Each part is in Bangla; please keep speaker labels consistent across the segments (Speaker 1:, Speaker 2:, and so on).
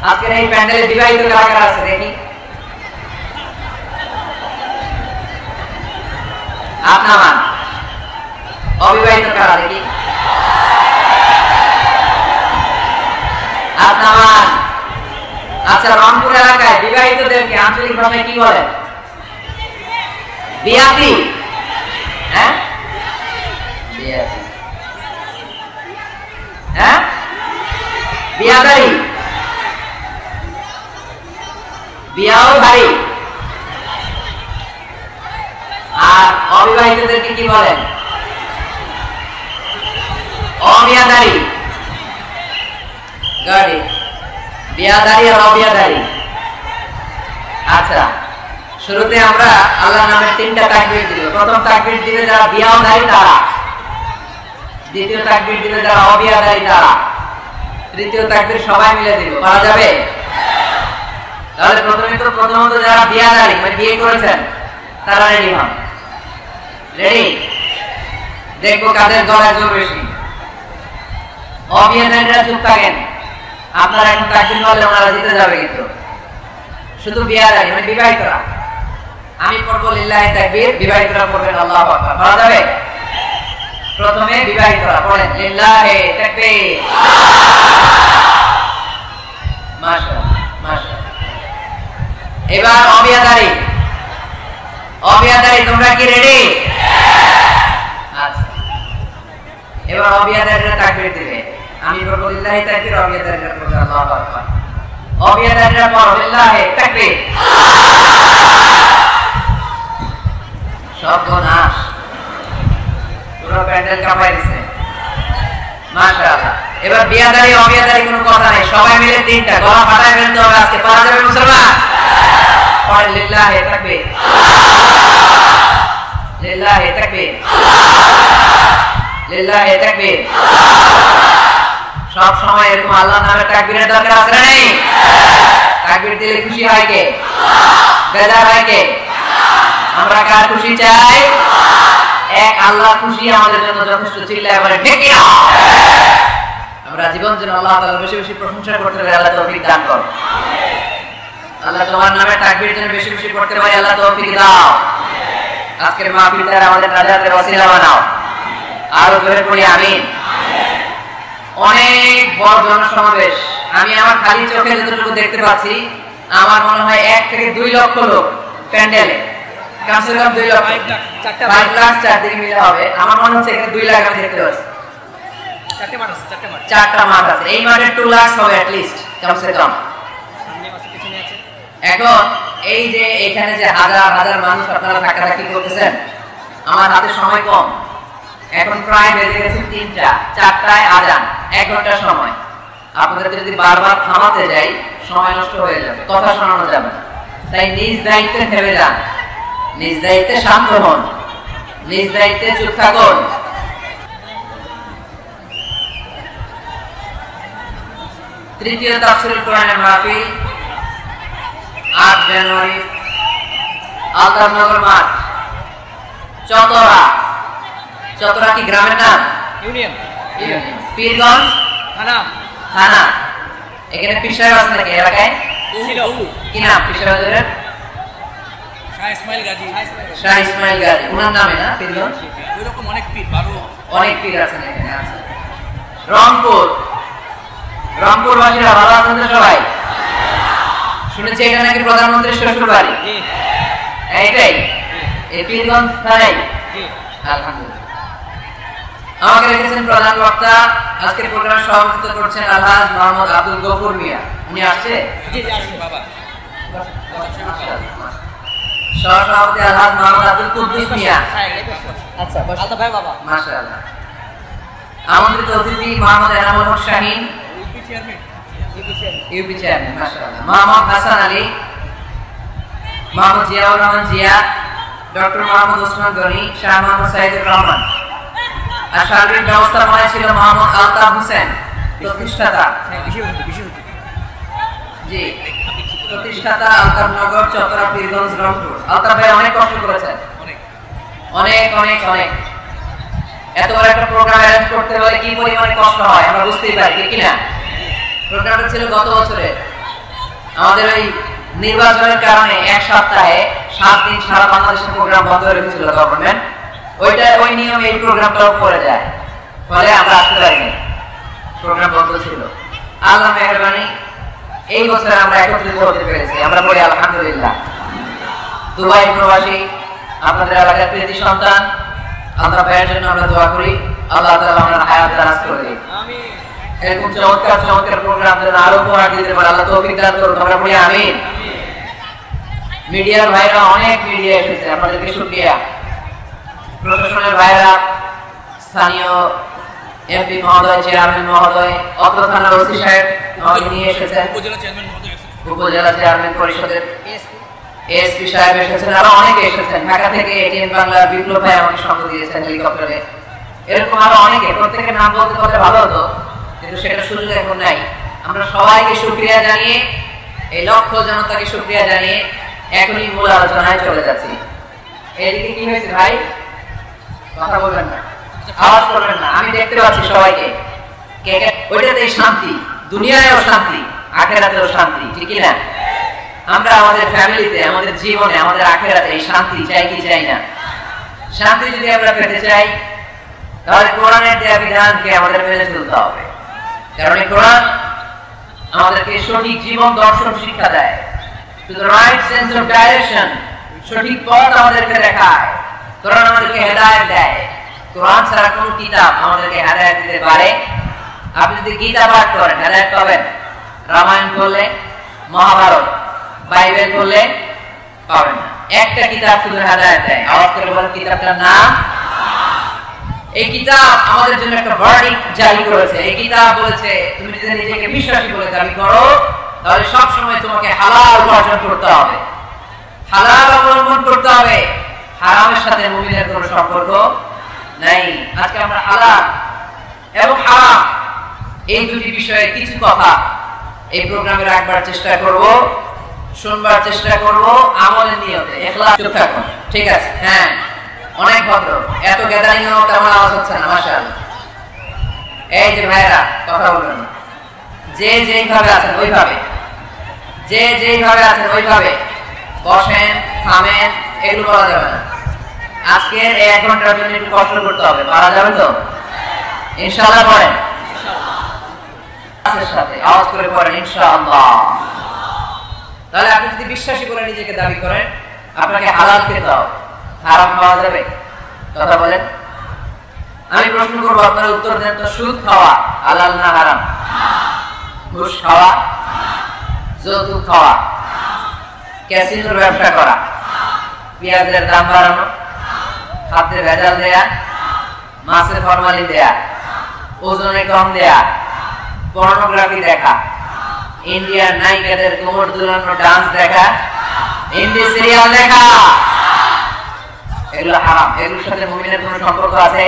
Speaker 1: আজকের এই প্যান্ডেলে বিবাহিত কারা কারা আছে দেখি। আপনার মান। অবিবাহিত কারা দেখি। আপনার মান। আচ্ছা, রংপুর এলাকায় বিবাহিতদেরকে আঞ্চলিক ভাষায় কি বলে? বিয়াতি। হ্যাঁ, বিয়াতি। হ্যাঁ, বিয়াদারি। বিয়াও ভারী। আর অবিবাহিতদেরকে কি বলেন? অবিয়াদারি। গাড়ি বিয়াদারি আর অবিয়াদারি। আচ্ছা, শুরুতে আমরা আল্লাহর নামে 3টা তাকবীর দিব। প্রথম তাকবীর দিলে যারা বিয়াদারি তারা, দ্বিতীয় তাকবীর দিলে যারা অবিয়াদারি তারা, তৃতীয় তাকবীর সবাই মিলে দিব। পারা যাবে? তাহলে প্রথমত যারা বিয়াদারি মানে বিয়ে করেছেন তারা রেডি হন। রেডি? দেখবো কাদের গলায় জোর বেশি। অবিয়াদারিরা চুপ থাকেন। আপনারা এখন তাকবীর বললে ওনারা জিতে যাবে, কিন্তু শুধু বিয়াদারি মানে বিবাহিতরা। আমি পড়বো লিল্লাহি তাকবীর, বিবাহিতরা পড়বেন আল্লাহু আকবার। পারা যাবে? প্রথমে বিবাহিতরা পড়েন লিল্লাহি তাকবীর। মাশাআল্লাহ, মাশাআল্লাহ। এবার অবিয়াদারি। অবিয়াদারি তোমরা কি রেডি? আচ্ছা, এবার অবিয়াদারিরা তাকবীর দিবে। আমি পড়বো লিল্লাহি তাকবীর, অবিয়াদারিরা পড়বে আল্লাহু আকবার। অবিয়াদারিরা পড়ো লিল্লাহি তাকবীর। সর্বনাশ, পুরো প্যান্ডেল কাঁপাই দিছে। মাশাআল্লাহ। এবার বিয়াদারি অবিয়াদারি কোনো কথা নাই, সবাই মিলে 3টা গলা ফাটায় ফেলতে হবে আজকে। পারা যাবে মুসলমান? পড়েন লিল্লাহি তাকবীর, লিল্লাহি তাকবীর, লিল্লাহি তাকবীর। সব সময় এরকম আল্লাহর নামে তাকবীরের দরকার আছে না নেই? তাকবীর দিলে খুশি হয় কে? বেজার হয় কে? আমরা কার খুশি চাই? এক আল্লাহর খুশি আমাদের জন্য যথেষ্ট। চিল্লায় বলে ঠিক কি না? আমরা জীবন যেন আল্লাহ তাআলার বেশি বেশি প্রশংসা করতে পারি। আল্লাহ তৌফিক দান করো। আল্লাহ তোমার নামে তাকবীর যেন বেশি বেশি করতে পারি। আল্লাহ তৌফিক দাও। আজকের মাহফিলটা আমাদের নাজাতের ওসিলা বানাও। আরো জোরে পড়ি আমিন। অনেক বড় জনসমাবেশ। আমি আমার খালি চোখে যতটুকু দেখতে পাচ্ছি, আমার মনে হয় 1 থেকে 2 লক্ষ লোক প্যান্ডেলে। কাছে কম 2 লক্ষ, 5 লাখ চারদিকে মিলে হবে। আমার মনে হচ্ছে এখানে 2 লাখ আমি দেখতে পাচ্ছি। 4টা মাঠ আছে। এই মাঠে 2 লাখ হবে অ্যাট লিস্ট, কমসে কম। এখন এই যে এখানে যে হাজার হাজার মানুষ আপনারা ধাক্কাধাক্কি করতেছেন, আমার হাতে সময় কম। এখন প্রায় বেজে গেছে 3টা, 4টায় আজান, 1 ঘন্টা সময়। আপনাদেরকে যদি বারবার থামাতে যাই সময় নষ্ট হয়ে যাবে, কথা শোনানো যাবে না। তাই নিজ দায়িত্বে থেমে যান, নিজ দায়িত্বে শান্ত হন, নিজ দায়িত্বে চুপ থাকুন। তৃতীয় তাফসীরুল কোরআনের মাহফিল 8 জানুয়ারি আলতাফনগর মাঠ, চতরা। চতরা কি গ্রামের নাম? ইউনিয়ন। পীরগঞ্জ থানা। এখানে পীর সাহেব আছে নাকি এলাকায়? কি নাম পীর সাহেবের? শাহ ইসমাইল গাজী। ওনার নামে না পীরগঞ্জ? ওইরকম অনেক পীর, অনেক পীর আছেন এখানে। আছে রংপুর। রংপুরবাসীরা ভালো আছেন তো সবাই? শুনেছি এটা নাকি প্রধানমন্ত্রীর শ্বশুর বাড়ি। এইটাই এই পীরগঞ্জ থানায়। আলহামদুলিল্লাহ। আমাকে রেখেছেন প্রধান বক্তা। আজকের প্রোগ্রামে সভাপতিত্ব করছেন আলহাজ মোহাম্মদ আব্দুল গফুর মিয়া। উনি আসছে? সহসভাপতি আলহাজ মোহাম্মদ আব্দুল কুদ্দুস মিয়া। আচ্ছা, মাশাআল্লাহ। আমন্ত্রিত অতিথি মোহাম্মদ এনামুল হক শাহীন, ইউপি চেয়ারম্যান। মাশাআল্লাহ। মোহাম্মদ হাসান আলী, মোহাম্মদ জিয়াউর রহমান জিয়া, ডক্টর মোহাম্মদ ওসমান গনি, শাহ মোহাম্মদ সাইদুর রহমান। আর সার্বিক ব্যবস্থাপনায় ছিল মোহাম্মদ আলতাফ হোসেন, প্রতিষ্ঠাতা। জি, প্রতিষ্ঠাতা আলতাফনগর, চতরা, পীরগঞ্জ, রংপুর। আলতাফ ভাই অনেক কষ্ট করেছেন, অনেক অনেক অনেক। এত বড় একটা প্রোগ্রাম অ্যারেঞ্জ করতে হলে কি পরিমাণে কষ্ট হয় আমরা বুঝতেই পারি, ঠিক কিনা? প্রোগ্রামটা ছিল গত বছরে আমাদের ওই নির্বাচনের কারণে এক সপ্তাহে 7 দিন সারা বাংলাদেশের প্রোগ্রাম বন্ধ হয়ে গেছিল গভর্নমেন্ট, ওই নিয়মে এই প্রোগ্রামটাও পড়ে যায়, ফলে আমরা আসতে পারিনি, প্রোগ্রাম বন্ধ ছিল। আল্লাহ মেহেরবানি, এই বছর আমরা একত্রিত হতে পেরেছি, আমরা বলি আলহামদুলিল্লাহ। দুবাই প্রবাসী আপনাদের এলাকার কৃতি সন্তান, আল্লাহ ভাইয়ের জন্য আমরা দোয়া করি, আল্লাহ তাআলা আমাদের হায়াত দারাজ করে দিন। আমিন। এরকম চমৎকার চমৎকার প্রোগ্রাম যেন আরো উপহার দিতে পারে, আল্লাহ তৌফিক দান করুন, আমরা বলি আমিন। মিডিয়ার ভাইরা অনেক মিডিয়া এসেছে, আপনাদেরকে শুকরিয়া। প্রশাসনের ভাইরা, স্থানীয় এমপি মহোদয়, চেয়ারম্যান মহোদয়, অত্র থানার ওসি সাহেব আমাকে নিয়ে এসেছেন, উপজেলা চেয়ারম্যান পরিষদের এসপি সাহেব এসেছেন, আরো অনেকে এসেছেন। ঢাকা থেকে এটিএন বাংলার বিপ্লব ভাই আমাকে সঙ্গ দিয়েছেন হেলিকপ্টারে, এরকম আরো অনেকে। প্রত্যেকের নাম বলতে পারলে ভালো হতো, কিন্তু সেটা সুযোগ এখন নাই। আমরা সবাইকে শুকরিয়া জানিয়ে, এই লক্ষ জনতাকে শুকরিয়া জানিয়ে এখনই মূল আলোচনায় চলে যাচ্ছি। এদিকে কি হয়েছে ভাই? কথা বলবেন না, আওয়াজ করবেন না, আমি দেখতে পাচ্ছি সবাইকে। ওইটাতেই শান্তি, দুনিয়ায়ও শান্তি, আখিরাতেও শান্তি, ঠিক কি না? আমরা আমাদের ফ্যামিলিতে, আমাদের জীবনে, আমাদের আখিরাতে এই শান্তি চাই কি চাই না? শান্তি যদি আমরা পেতে চাই, তাহলে কোরআনের দেয়া বিধানকে আমাদের মেনে চলতে হবে। কারণ এই কোরআন আমাদেরকে সঠিক জীবন দর্শন শিক্ষা দেয়, to the right sense of direction, সঠিক পথ আমাদেরকে দেখায়। কোরআন আমাদেরকে হেদায়েত দেয়। কোরআন ছাড়া কোন কিতাব আমাদেরকে হেদায়েত দিতে পারে? আপনি যদি গীতা পাঠ করেন হেদায়েত পাবেন, রামায়ণ পড়লে, মহাভারত, বাইবেল পড়লে পাবেন না। একটা কিতাব শুধু হেদায়েত দেয়, আওয়াজ করে বলেন কিতাবটার নাম। এই কিতাব আমাদের জন্য একটা ভার্ডিক্ট জারি করেছে। এই কিতাব বলেছে তুমি যদি নিজেকে বিশ্বাসী বলে দাবি করো, তাহলে সব সময় তোমাকে হালাল উপার্জন করতে হবে, হালাল অবলম্বন করতে হবে, হারামের সাথে মুমিনের কোনো সম্পর্ক নাই। আজকে আমরা হালাল এবং হারাম এই দুটি বিষয়ে কিছু কথা এই প্রোগ্রামে রাখবার চেষ্টা করব, শুনবার চেষ্টা করব, আমলের নিয়তে। ইখলাস চুপ থাকুন, ঠিক আছে? হ্যাঁ, অনেক ভদ্র, এত গ্যাদারিং ও তেমন আওয়াজ হচ্ছে না, মাশাআল্লাহ। এই যে ভাইরা কথা বলবেন, যে যেইভাবে আছেন ওইভাবে, যে যেইভাবে আছেন ওইভাবে বসেন, থামেন, এগুলো করা যাবে না। আজকে 1 ঘন্টার জন্য একটু কষ্ট করতে হবে, পারা যাবে তো? ইনশাআল্লাহ পড়েন, সাথে আওয়াজ করে পড়েন ইনশাআল্লাহ। তাহলে আপনি যদি বিশ্বাসী বলে নিজেকে দাবি করেন, আপনাকে হালাল খেতে হবে, হারাম খাওয়া যাবে? কথা বলেন। আমি প্রশ্ন করবো, আপনারা উত্তর দেন তো। সুদ খাওয়া হালাল না হারাম? ঘুষ খাওয়া, যৌতুক খাওয়া, ক্যাসিনোর ব্যবসা করা, পেঁয়াজের দাম বাড়ানো, খাদ্যে ভেজাল দেয়া, মাছের ফরমালিন দেয়া, ওজনে কম দেয়া, পর্নোগ্রাফি দেখা, ইন্ডিয়ান নায়িকাদের কোমর দুলানো ডান্স দেখা, হিন্দি সিরিয়াল দেখা, এগুলো হারাম। এগুলোর সাথে মুমিনের কোনো সম্পর্ক আছে?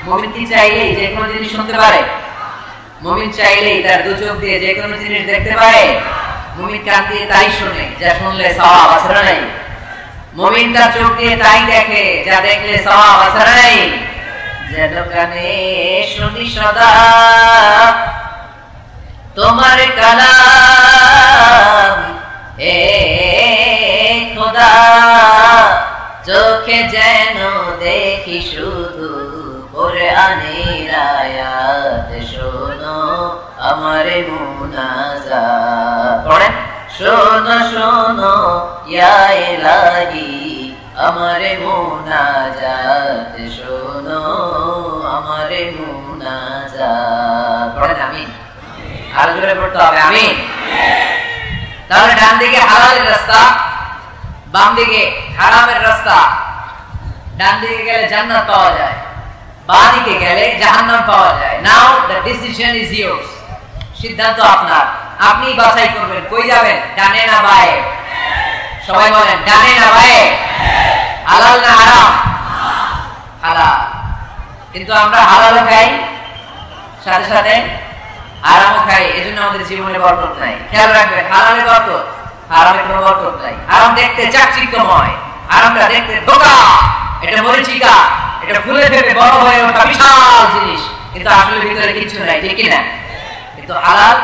Speaker 1: মুমিন কি চাইলেই যে কোনো জিনিস শুনতে পারে? মুমিন চাইলেই তার দু চোখ দিয়ে যে কোনো জিনিস দেখতে পারে? মুমিন কান দিয়ে তাই শুনে, যা শুনলে সওয়াব আছে না নাই? মুমিন তার চোখ দিয়ে তাই দেখে, যা দেখলে সওয়াব আছে না নাই? যেন কানে শুনি সদা তোমার কালাম, এ খোদা চোখে যেন দেখি শুধু কোরআনের আয়াত, শোনো আমার মুনাজাত। পড়েন, শোনো শোনো ইয়া ইলাহি আমার মুনাজাত, শোনো আমার মুনাজাত। পড়েন আমিন। আর জোরে পড়তে হবে আমিন। তাহলে ডান দিকে হালালের রাস্তা, বাম দিকে হারামের রাস্তা। ডান দিকে গেলে জান্নাত পাওয়া যায়, বাম দিকে গেলে জাহান্নাম পাওয়া যায়। নাও দ্য ডিসিশন ইজ ইয়োর্স, সিদ্ধান্ত আপনার, আপনি বাছাই করবেন কই যাবেন, ডানে না বায়ে? সবাই বলেন ডানে না বায়ে? হালাল না হারাম? হালাল। কিন্তু আমরা হালালও খাই, সাথে সাথে হারামও খাই, এজন্য আমাদের জীবনে বরকত নাই। খেয়াল রাখবেন, হালালে বরকত, হারামে কোনো বরকত নাই। হারাম দেখতে চাকচিক্যময়, হারামটা দেখতে ধোঁকা, এটা মরিচিকা, এটা ফুলে ফেপে বড় হয়ে ওঠা বিশাল জিনিস, কিন্তু আসলে ভিতরে কিছু নাই, ঠিক কি না? কিন্তু হালাল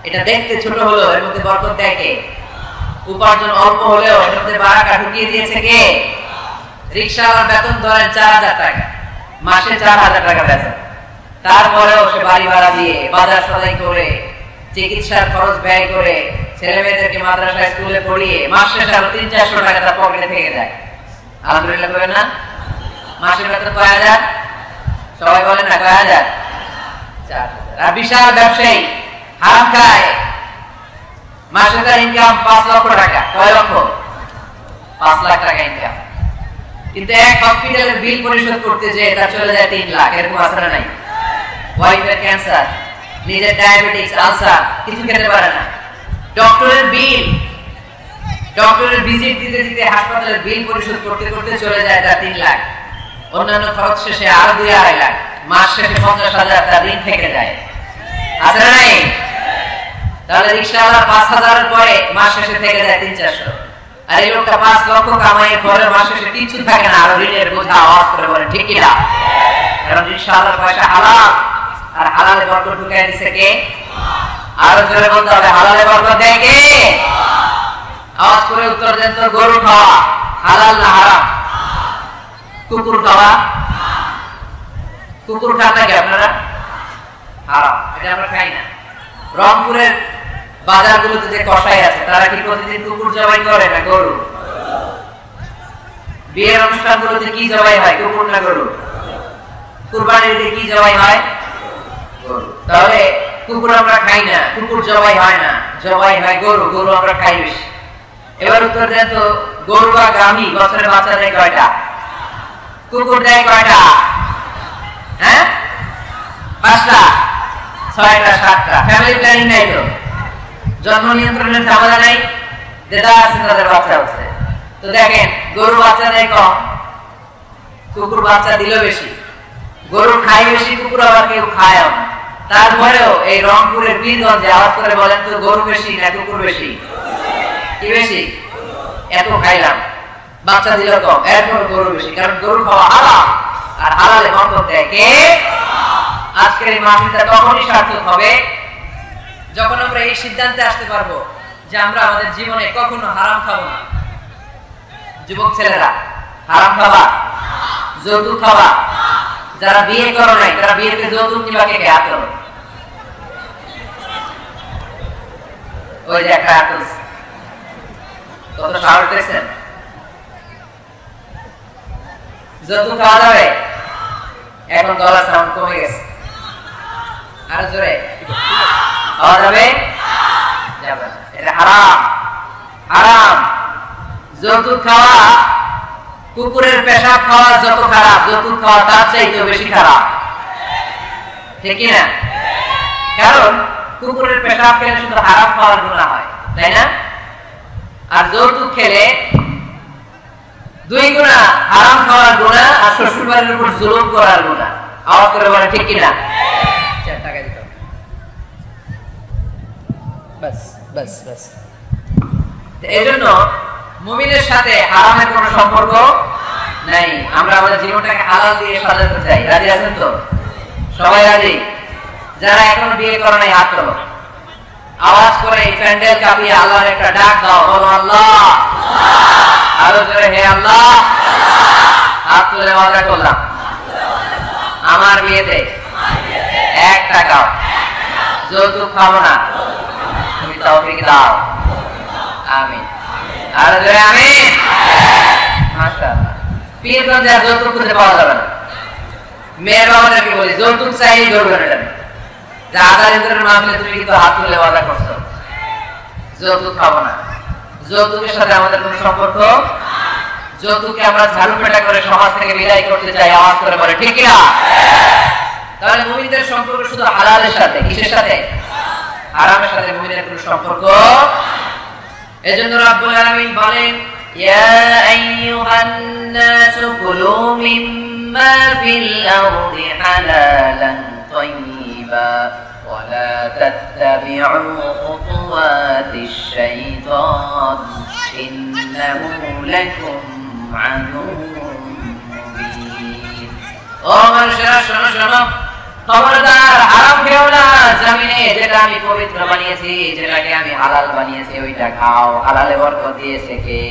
Speaker 1: এটা দেখতে ছোট হলো, এর মধ্যে বরকত দেয় কে? উপার্জন অল্প হলেও এর মধ্যে বারাকা ঢুকিয়ে দিয়েছে কে? রিকশাওয়ালার বেতন ধরেন 4000 টাকা, মাসে 4000 টাকা বেতন, তারপরেও সে বাড়ি ভাড়া দিয়ে বাজার সদাই করে চিকিৎসার খরচ ব্যয় করে ছেলে মেয়েদেরকে মাদ্রাসা স্কুলে পড়িয়ে মাস শেষে আরো 300-400 টাকা তার পকেটে থেকে যায়। আলহামদুলিল্লাহ বলেন না? মাসের বেতন কয় হাজার? সবাই বলেন না কয় হাজার? 4000। আর বিশাল ব্যবসায়ী হারাম খায়, মাসে তার ইনকাম 5 লক্ষ টাকা। কয় লক্ষ? 5 লাখ টাকা ইনকাম, কিন্তু এক হসপিটালের বিল পরিশোধ করতে যে তার চলে যায় 3 লাখ। এরকম আসলে নাই? ওয়াইফের ক্যান্সার, নিজের ডায়াবেটিস, আলসার, কিছু খেতে পারে না, ডক্টরের বিল, ডক্টরের ভিজিট দিতে দিতে হাসপাতালের বিল পরিশোধ করতে করতে চলে যায় তার 3 লাখ। অন্যান্য খরচ শেষে আরো 2-2.5 লাখ, মাস শেষে 50,000 তার ঋণ থেকে যায়। আছে না নাই? তাহলে রিকশাওয়ালা 5,000 এর পরে মাস শেষে থেকে যায় 300-400। আর এই লোকটা 5 লক্ষ কামাইয়ের পরে মাস শেষে কিছু থাকে না, আর ঋণের বোঝা আওয়াজ করে বলেন ঠিক কিনা? কারণ রিকশাওয়ালার পয়সা হালাল, আর হালালে বরকত ঢুকাই দিছে কে? আরো জোরে বলতে হবে, হালালে বরকত দেয় কে? আওয়াজ করে উত্তর দেন তো। গরু খাওয়া হালাল না হারাম? কুকুর খাওয়া? কুকুর খান নাকি আপনারা? হারাম, এটা আমরা খাই না। রংপুরের বাজারগুলোতে যে কসাই আছে তারা কি প্রতিদিন কুকুর জবাই করে না গরু? বিয়ের অনুষ্ঠানগুলোতে কি জবাই হয়, কুকুর না গরু? কুরবানির ঈদে কি জবাই হয়? গরু। তাহলে কুকুর আমরা খাই না, কুকুর জবাই হয় না, জবাই হয় গরু, গরু আমরা খাই বেশি। এবার উত্তর দেন তো, গরু বা গাভী বছরে বাচ্চা দেয় কয়টা? কুকুর দেয় কয়টা? হ্যাঁ, 5টা, 6টা, 7টা। ফ্যামিলি প্ল্যানিং নাই তো, জন্ম নিয়ন্ত্রণের ঝামেলা নাই, যেটা আছে তাদের বাচ্চা হচ্ছে। তো দেখেন, গরু বাচ্চা দেয় কম, কুকুর বাচ্চা দিল বেশি। গরু খায় বেশি, কুকুর আবার কেউ খায় না। তারপরেও এই রংপুরের পীরগঞ্জে আওয়াজ করে বলেন তো, গরু বেশি না কুকুর বেশি? কি বেশি? এত খাইলাম, বাচ্চা দিল কম, এরপর গরু বেশি, কারণ গরু খাওয়া হালাল, আর হালালে বরকত দেয় কে? আজকের এই মাহফিলটা তখনই সার্থক হবে যখন আমরা এই সিদ্ধান্তে আসতে পারবো যে আমরা আমাদের জীবনে কখনো হারাম খাবো না। যুবক ছেলেরা, হারাম খাওয়া, যৌতুক খাওয়া, যারা বিয়ে করো নাই তারা বিয়েতে যৌতুক নিবা কে? হাত তোলো। ওই যে একটা হাত তুলছে, কত সাহস দেখছেন? যৌতুক খাওয়া যাবে? এখন গলার সাউন্ড কমে গেছে, আরো জোরে খাওয়া যাবে? যাবে না, এটা হারাম, হারাম। যৌতুক খাওয়া, কুকুরের পেশাব খাওয়া যত খারাপ, যৌতুক খাওয়া তার চাইতে বেশি খারাপ, ঠিক না? কারণ কুকুরের পেশাব খেলে শুধু হারাম খাওয়ার গুনাহ হয়, তাই না? আর যৌতুক খেলে 2 গুনাহ, হারাম খাওয়ার গুনাহ আর শ্বশুর বাড়ির উপর জুলুম করার গুনাহ। আওয়াজ করে বলে ঠিক কিনা? 4 টাকা দিতে হবে, বাস বাস বাস। এজন্য মুমিনের সাথে হারামের কোনো সম্পর্ক নাই। আমরা আমাদের জীবনটাকে হালাল দিয়ে সাজাতে চাই। রাজি আছেন তো? সবাই রাজি? যারা এখন বিয়ে করে নাই হাত তোলো, আওয়াজ করে এই প্যান্ডেল কাঁপিয়ে আল্লাহর একটা ডাক দাও, বলো আল্লাহ। আরো জোরে, হে আল্লাহ। হাত তুলে ওয়াদা করলাম আমার বিয়েতে 1 টাকাও যৌতুক খাবো না, তুমি তৌফিক দাও, আমিন। আরো জোরে আমিন। মাশাআল্লাহ। পীরগঞ্জে আর যৌতুক খুঁজে পাওয়া যাবে না। মেয়ের বাবাদেরকে বলি, যৌতুক চাই করবেন এটা, যে আদালতের মামলায় তুমি কিন্তু হাত তুলে ওয়াদা করছো যৌতুক খাবো না। যৌতুকের সাথে আমাদের কোনো সম্পর্ক, যৌতুককে আমরা ঝাড়ু পেটা করে সমাজ থেকে বিদায় করতে চাই। আওয়াজ করে বলে ঠিক কিনা? তাহলে মুমিনদের সম্পর্ক শুধু হালালের সাথে, কিসের সাথে? হারামের সাথে মুমিনের কোনো সম্পর্ক। এজন্য রব্বুল আলামিন বলেন, ইয়া আইয়ুহান নাসু কুলু মিম্মা ফিল আরদি হালালান তাইয়্যিবা ওয়া লা তাত্তাবি'উ খুতুওয়াতিশ শাইতান ইন্নাহু লাকুম আদুউম মুবিন। ও মানুষেরা শোনো শোনো, খবরদার হারাম খেও না, জমিনে যেটা আমি পবিত্র বানিয়েছি, যেটাকে আমি হালাল বানিয়েছি, ওইটা খাও। হালালে বরকত দিয়েছে কে?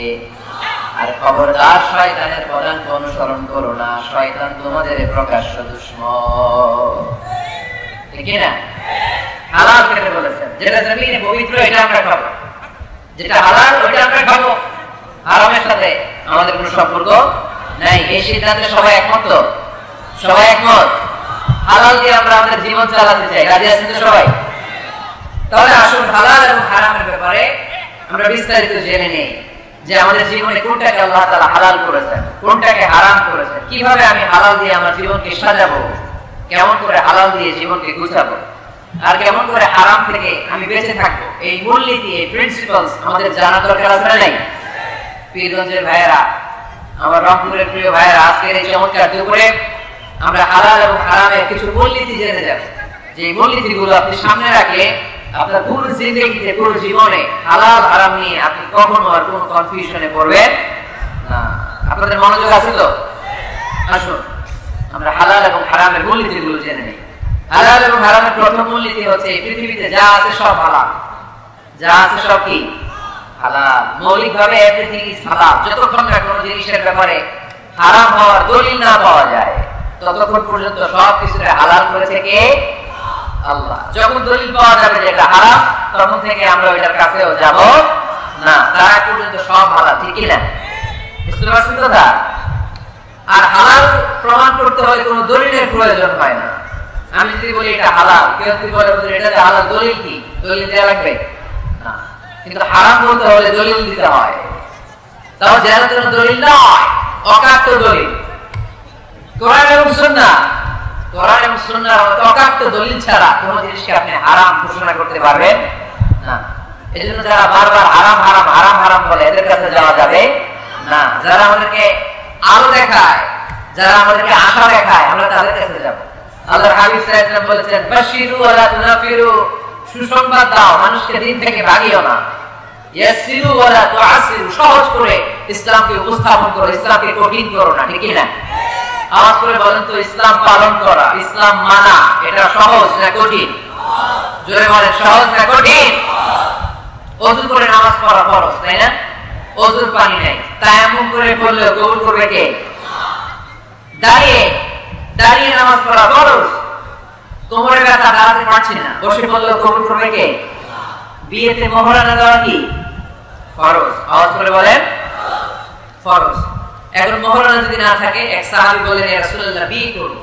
Speaker 1: আর খবরদার শয়তানের পদাঙ্ক অনুসরণ করো না, শয়তান তোমাদের প্রকাশ্য দুশমন। ঠিক না? হালাল খেতে বলেছেন, যেটা জমিনে পবিত্র এটা আমরা খাবো, যেটা হালাল ওইটা আমরা খাবো। হারামের সাথে আমাদের কোনো সম্পর্ক নাই। এই সিদ্ধান্তে সবাই একমত তো? সবাই একমত? হালাল দিয়ে আমরা আমাদের জীবন চালাতে চাই, রাজি আছেন তো সবাই? তাহলে আসুন হালাল এবং হারামের ব্যাপারে আমরা বিস্তারিত জেনে নেই, যে আমাদের জীবনে কোনটাকে আল্লাহ তাআলা হালাল করেছেন, কোনটাকে হারাম করেছেন, কিভাবে আমি হালাল দিয়ে আমার জীবনকে সাজাবো, কেমন করে হালাল দিয়ে জীবনকে গুছাবো, আর কেমন করে হারাম থেকে আমি বেঁচে থাকবো। এই মূলনীতি, এই প্রিন্সিপালস আমাদের জানা দরকার আছে না নাই? পীরগঞ্জের ভাইয়েরা, আমার রংপুরের প্রিয় ভাইয়েরা, আজকের এই চমৎকার দুপুরে আমরা হালাল এবং হারামের কিছু মূলনীতি জেনে যাব, যে মূলনীতিগুলো আপনি সামনে রাখলে আপনার পুরো জিন্দেগিতে, পুরো জীবনে হালাল হারাম নিয়ে আপনি কখনো আর কোনো কনফিউশনে পড়বেন না। আপনাদের মনোযোগ আছে তো? আসুন আমরা হালাল এবং হারামের মূলনীতিগুলো জেনে নিই। হালাল এবং হারামের প্রথম মূলনীতি হচ্ছে, এই পৃথিবীতে যা আছে সব হালাল। যা আছে সব কি? হালাল। মৌলিকভাবে এভরিথিং ইজ হালাল। যতক্ষণ না কোনো জিনিসের ব্যাপারে হারাম হওয়ার দলিল না পাওয়া যায়, ততক্ষণ পর্যন্ত সব কিছুকে হালাল করেছে কে? আল্লাহ। যখন দলিল পাওয়া যাবে যে এটা হারাম, তখন থেকে আমরা ওইটার কাছেও যাব না। তার পর্যন্ত সব হালাল। ঠিক কি না? বুঝতে পারছেন তো? আর হালাল প্রমাণ করতে হলে কোনো দলিলের প্রয়োজন হয় না। আমি যদি বলি এটা হালাল, কেউ যদি বলে এটা যে হালাল, দলিল কি? দলিল দেওয়া লাগবে না। কিন্তু হারাম বলতে হলে দলিল দিতে হয়। তাও যেন তেন দলিল নয়, অকাট্য দলিল। কোরআন এবং সুন্নাহ, কোরআন এবং সুন্নাহর অকাট্য দলিল ছাড়া কোনো জিনিসকে আপনি হারাম ঘোষণা করতে পারবেন না। এজন্য যারা বারবার হারাম হারাম হারাম হারাম বলে, এদের কাছে যাওয়া যাবে না। যারা আমাদেরকে আলো দেখায়, যারা আমাদেরকে আশা দেখায়, আমরা তাদের কাছে যাব। আল্লাহর হাবিব সাল্লাল্লাহু আলাইহি ওয়াসাল্লাম বলেছেন, বাশিরু ওয়ালা তুনাফিরু, সুসংবাদ দাও, মানুষকে দিন থেকে ভাগিও না। ইয়াসিরু ওয়ালা তুআসিরু, সহজ করে ইসলামকে উপস্থাপন করো, ইসলামকে কঠিন করো না। ঠিক কি না? আওয়াজ করে বলেন তো, ইসলাম পালন করা, ইসলাম মানা, এটা সহজ না কঠিন? জোরে বলেন, সহজ না কঠিন? ওযু করে নামাজ পড়া ফরজ, তাই না? ওযুর পানি নাই, তায়াম্মুম করে পড়লে কবুল করবে কে? দাঁড়িয়ে দাঁড়িয়ে নামাজ পড়া ফরজ। কোমরে ব্যথা, দাঁড়াতে পারছি না, বসে পড়লে কবুল করবে কে? বিয়েতে মোহরানা দেওয়া কি ফরজ? আওয়াজ করে বলেন, ফরজ। এখন মোহরানা যদি না থাকে, এক সাহাবী বলেন, ইয়া রাসূলুল্লাহ, বিয়ে করব।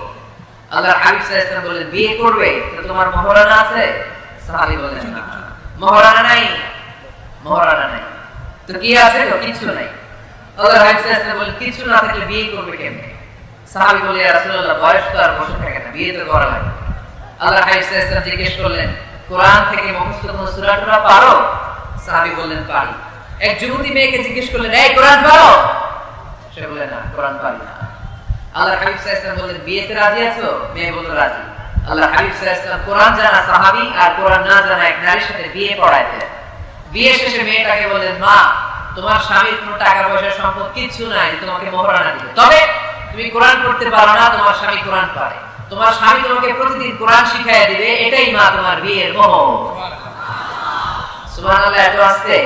Speaker 1: আল্লাহর হাবিব সাল্লাল্লাহু আলাইহি ওয়াসাল্লাম বলেন, বিয়ে করবে তো তোমার মোহরানা আছে? সাহাবী বলেন, না, মোহরানা নাই। মোহরানা নাই তো কি আছে? তো কিছু নাই। আল্লাহর হাবিব সাল্লাল্লাহু আলাইহি ওয়াসাল্লাম বলেন, কিছু না থাকলে বিয়ে করবে কেমনে? সাহাবী বলে, ইয়া রাসূলুল্লাহ, বয়স তো আর বসে থাকে না, বিয়ে তো করা লাগে। আল্লাহর হাবিব সাল্লাল্লাহু আলাইহি ওয়াসাল্লাম জিজ্ঞেস করলেন, কোরআন থেকে মুখস্থ কোন সূরা টুরা পারো? সাহাবী বললেন, পারি। এক যুবতী মেয়েকে জিজ্ঞেস করলেন, এই কোরআন পারো? সে বলে, না, কোরআন পারি না। আল্লাহর হাবিব সাল্লাল্লাহু আলাইহি ওয়াসাল্লাম বললেন, বিয়েতে রাজি আছো? মেয়ে বলল, রাজি। আল্লাহর হাবিব সাল্লাল্লাহু আলাইহি ওয়াসাল্লাম কোরআন জানা সাহাবী আর কোরআন না জানা এক নারীর সাথে বিয়ে পড়াইতেন। বিয়ে শেষে মেয়েটাকে বললেন, মা, তোমার স্বামীর কোনো টাকা পয়সা সম্পদ কিছু নাই, তোমাকে মোহরানা দিবে, তবে তুমি কোরআন পড়তে পারো না, তোমার স্বামী কোরআন পারে, তোমার স্বামী তোমাকে প্রতিদিন কোরআন শিখাইয়া দিবে, এটাই মা তোমার বিয়ের মোহর। সুবহানাল্লাহ। এত আসতে